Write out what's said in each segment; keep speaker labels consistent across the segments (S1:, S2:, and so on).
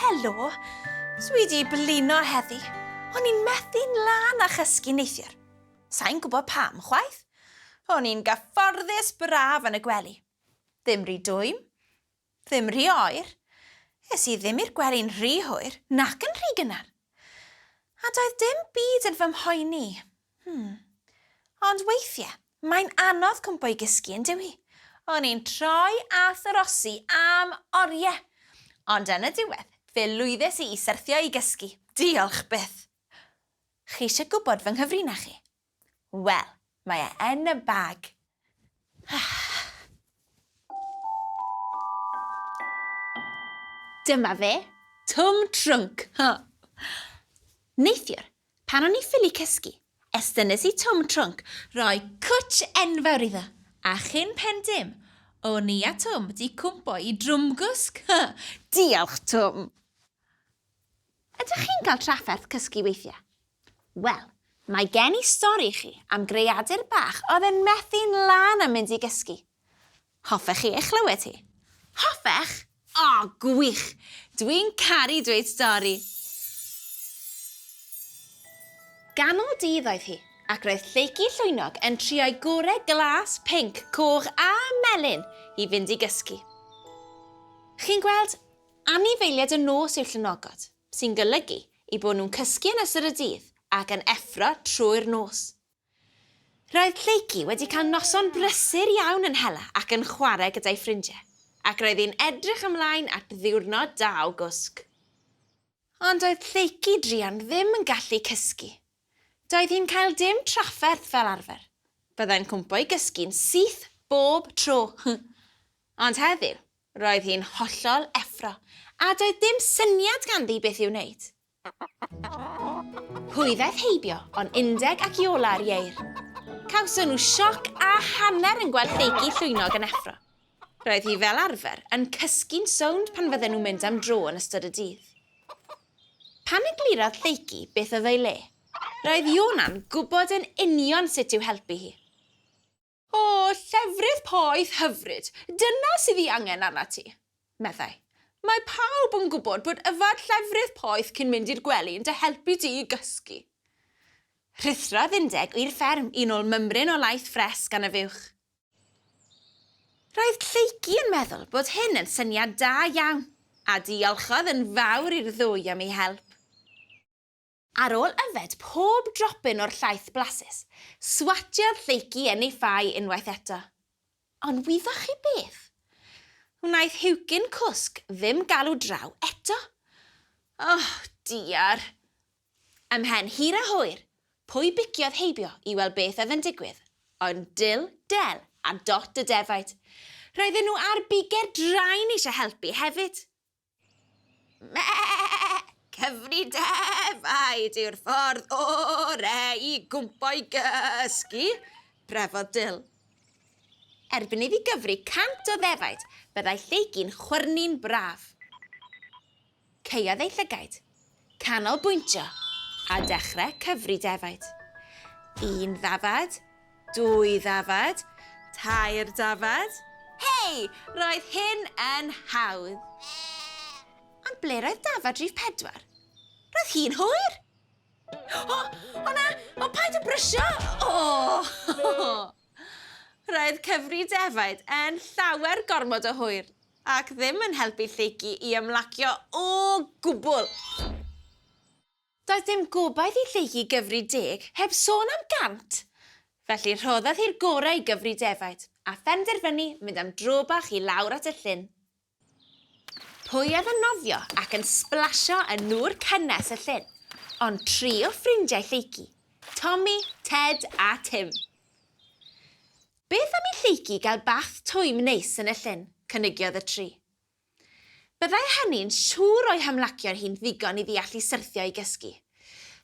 S1: Helo. Dwi wedi blino heddi. O'n i'n methu'n lan a chysgu neithiwr. Sa'n gwybod pam, chwaith. O'n i'n gyfforddus braf yn y gwely. Ddim rhy dwym, ddim rhy oer. Es i ddim i'r gwely'n rhy hwyr, nac yn rhy gynnar. A doedd dim byd yn fy mhoeni. Ond weithiau, mae'n anodd cwmpo i gysgu yn dywi. O'n i'n troi a thorosi am oriau. Ond yn y diwedd, fe lwyddes i syrthio i gysgu. Diolch byth. Chi eisiau gwybod fy nghyfrinach chi? Wel, mae yn y bag. Dyma fe, Twm Trwnc. Neithiwr, pan o'n i ffili cysgu, estynnes i Twm Trwnc, roi cwtsh enfawr iddo, a chyn pen dim, o'n i a Twm di cwmpo i drwmgwsg. Diolch, Twm. Ydych chi'n cael trafferth cysgu weithiau? Wel, mae gen i stori i chi am greadur bach oedd yn methu'n lan am mynd i gysgu. Hoffech chi eich chlywed hi? Hoffech? Gwych! Dwi'n caru dweud stori. Ganol dydd oedd hi, ac roedd lleici llwynog yn trio'i gorau glas, pinc, coch a melyn i fynd i gysgu. Chi'n gweld anifeiliaid y nos yw llynogod, sy'n golygu i bod nhw'n cysgu yn ystod y dydd ac yn effro trwy'r nos. Roedd lleici wedi cael noson brysur iawn yn hela ac yn chwarae gyda'i ffrindiau, ac roedd hi'n edrych ymlaen at ddiwrnod da o gwsg. Ond oedd lleici druan ddim yn gallu cysgu. Doedd hi'n cael dim trafferth fel arfer. Byddai'n cwmpo i gysgu'n syth bob tro. Ond heddiw, roedd hi'n hollol effro, a doedd dim syniad ganddi beth i'w wneud. Hwyddaeth heibio ond undeg ac iola ar ieir. Cawson nhw sioc a hanner yn gweld lleici llwynog yn effro. Roedd hi fel arfer yn cysgu'n sownd pan fydden nhw'n mynd am dro yn ystod y dydd. Pan eglurodd lleici beth oedd ei le, roedd Iona'n gwybod yn union sut i'w helpu hi. Llefrith poeth hyfryd, dyna sydd hi angen arna ti, meddai. Mae pawb yn gwybod bod yfad llefrith poeth cyn mynd i'r gwely yn dy helpu ti i gysgu. Rhythrodd undeg i'r fferm un ôl mymryn o laeth ffres gan y fuwch. Roedd lleici yn meddwl bod hyn yn syniad da iawn, a diolchodd yn fawr i'r ddwy am ei help. Ar ôl yfed pob dropyn o'r llaeth blasus, swatiodd lleici yn ei ffau unwaith eto. Ond wyddach chi beth? Wnaeth hiwcyn cwsg ddim galw draw eto. Diar. Ymhen hir a hwyr, pwy biciodd heibio i weld beth oedd yn digwydd, ond Dil, Del a Dot y defaid. Roedden nhw ar biger draen eisiau helpu hefyd. Cyfri defaid yw'r ffordd orau i gwmpo i gysgu, brefodd Dil. Erbyn iddi gyfri 100 o ddefaid, byddai lleigi'n chwyrnu'n braf. Ceiodd ei llygaid, canolbwyntio, a dechrau cyfri defaid. 1 ddafad, 2 ddafad, 3 dafad. Hei, roedd hyn yn hawdd. Ond ble roedd dafad rhif 4? Roedd hi'n hwyr. Paid y brysio. Roedd cyfri defaid yn llawer gormod o hwyr, ac ddim yn helpu lleici i ymlacio o gwbl. Doedd dim gobaith i lleici gyfri 10 heb sôn am 100. Felly rhoddodd hi'r gorau i gyfri defaid, a phenderfynu mynd am dro bach i lawr at y llyn. Pwy oedd yn nofio ac yn splasio yn nŵr cynnes y llyn, ond 3 o ffrindiau lleici, Tommy, Ted a Tim. Beth am i lleici gael bath twym neis yn y llyn, cynigiodd y 3. Byddai hynny'n siŵr o'i hymlacio'r hi'n ddigon i ddeall i syrthio i gysgu.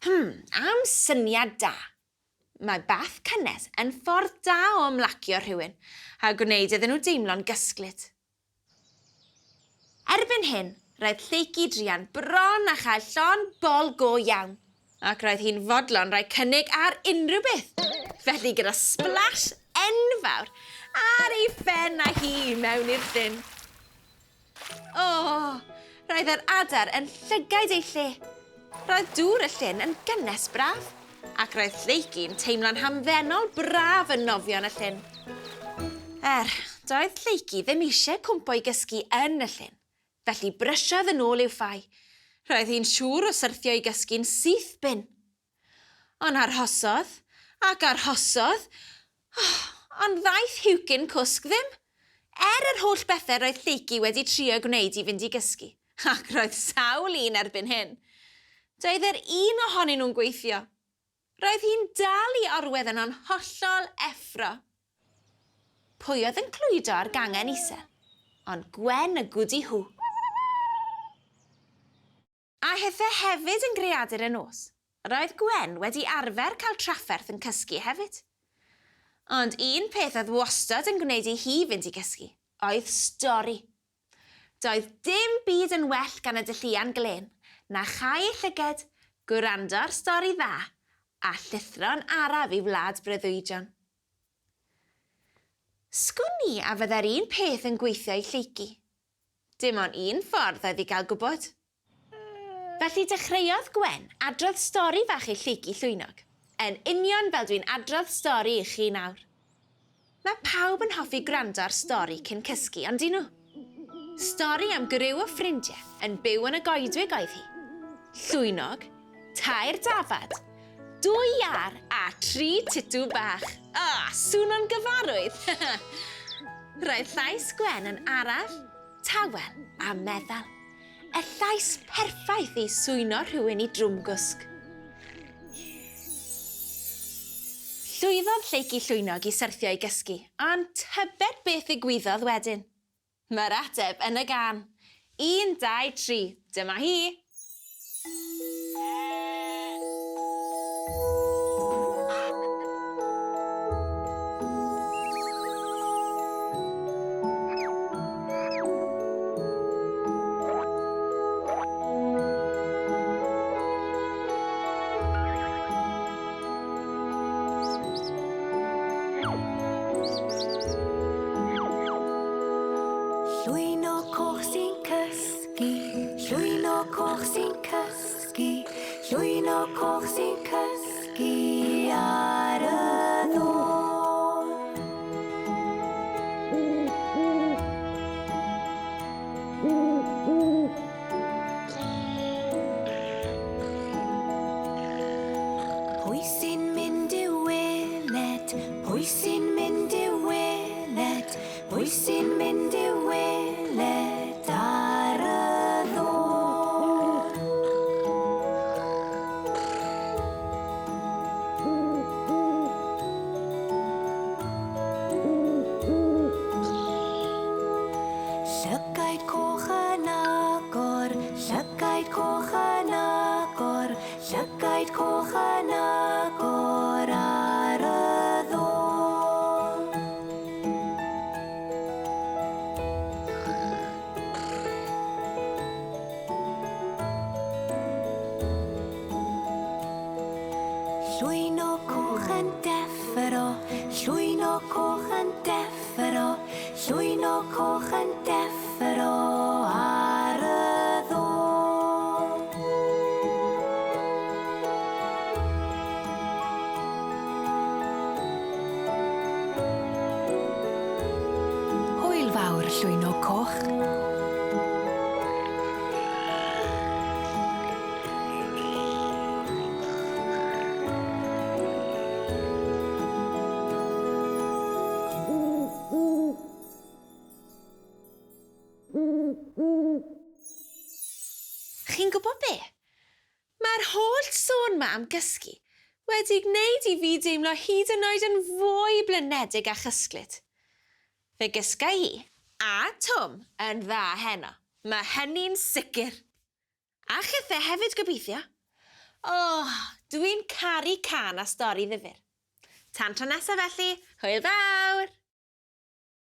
S1: Am syniad da. Mae bath cynnes yn ffordd da o ymlacio rhywun, a gwneud iddyn nhw deimlo'n gysglyd. Erbyn hyn, roedd lleici druan bron a chael llon bol go iawn, ac roedd hi'n fodlon rhoi cynnig ar unrhyw beth. Felly gyda splash enfawr ar ei phen a hi mewn i'r llyn. Roedd yr adar yn llygaid ei lle. Roedd dŵr y llyn yn gynnes braf, ac roedd Lleigi'n teimlo'n hamddenol braf yn nofio yn y llyn. Doedd Lleigi ddim eisiau cwmpo i gysgu yn y llyn, felly brysiodd yn ôl i'w ffai. Roedd hi'n siŵr o syrthio i gysgu'n syth bin. Ond arhosodd, ac arhosodd, ond ddaeth hiwcyn cwsg ddim. Yr holl bethau roedd Lleigi wedi trio gwneud i fynd i gysgu, ac roedd sawl un erbyn hyn. Doedd yr un ohonyn nhw'n gweithio. Roedd hi'n dal i orwedd yno'n hollol effro. Pwy oedd yn clwydo ar gangen isel? Ond Gwen y gwdi hw. A hethau hefyd yn greadur y nos. Roedd Gwen wedi arfer cael trafferth yn cysgu hefyd. Ond un peth oedd wastad yn gwneud i hi fynd i gysgu oedd Stori. Doedd dim byd yn well gan y dylluan glen na chau ei llyged, gwrando ar stori dda a llithro'n araf i wlad breuddwydion. Sgwni a fydda'r un peth yn gweithio i Lleigi. Dim ond un ffordd oedd i gael gwybod. Felly dechreuodd Gwen adrodd stori fach i Lleigi Llwynog, yn union fel dwi'n adrodd stori i chi nawr. Mae pawb yn hoffi gwrando ar stori cyn cysgu, ond dyn nhw. Stori am gryw o ffrindiau yn byw yn y goedwig oedd hi. Llwynog, tair dafad, 2 iar a 3 titw bach. Sŵn o'n gyfarwydd. Roedd llais Gwen yn araf, tawel a meddal. Y llais perffaith i swyno rhywun i drwmgwsg. Llwyddodd Lleigi Llwynog i syrthio i gysgu, ond tybed beth ddigwyddodd wedyn. Mae'r ateb yn y gan. 1, 2, 3, dyma hi.
S2: Llwynog Coch Sy'n Cysgu, Llwynog Coch Sy'n Cysgu, Llwynog Coch Sy'n Cysgu ar y ddôn. Pwy sy'n mynd i'w weled, pwy sy'n mynd i'w weled, pwy sy'n mynd i'w weled ar y ddôn. Llygaid coch yn agor, llygaid coch yn agor, llygaid coch yn agor ar y ddôn. Llwynog coch yn deffro, llwynog coch yn deffro, llwynog coch yn deffro ar y ddôn. Hwyl fawr, Llwynog Coch.
S1: Chi'n gwybod be? Mae'r holl sôn ma am gysgu wedi gwneud i fi deimlo hyd yn oed yn fwy blinedig a chysglyd. Fe gysga hi a Twm yn dda heno. Mae hynny'n sicr. A chithau hefyd gobeithio. Dwi'n caru can a stori ddifyr. Tan tro nesaf felly, hwyl fawr!